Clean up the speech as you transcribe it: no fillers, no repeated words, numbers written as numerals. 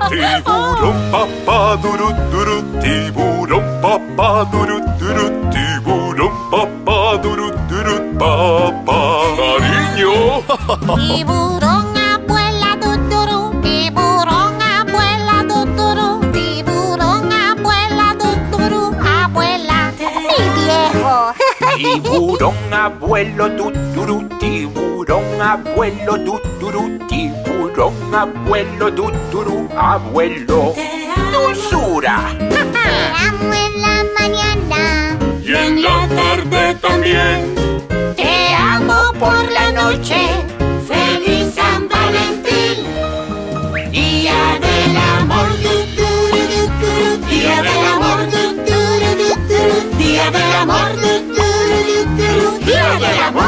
Tiburón papá duru duru, tiburón papá duru duru, tiburón papá duru duru, papá. ¡Cariño! Tiburón abuela tuturu, tiburón abuela tuturu, tiburón abuela tuturu, abuela. Mi viejo. Tiburón abuelo tuturu, tiburón abuelo tuturu, tiburón abuelo tuturu, abuelo. ¡Dulzura! Te amo en la mañana Y en la tarde también. te amo por la noche. ¡Feliz San Valentín! Día del amor, tuturu, tuturu, día del amor, tuturu, tuturu, día del amor, tuturu, tuturu, día del amor.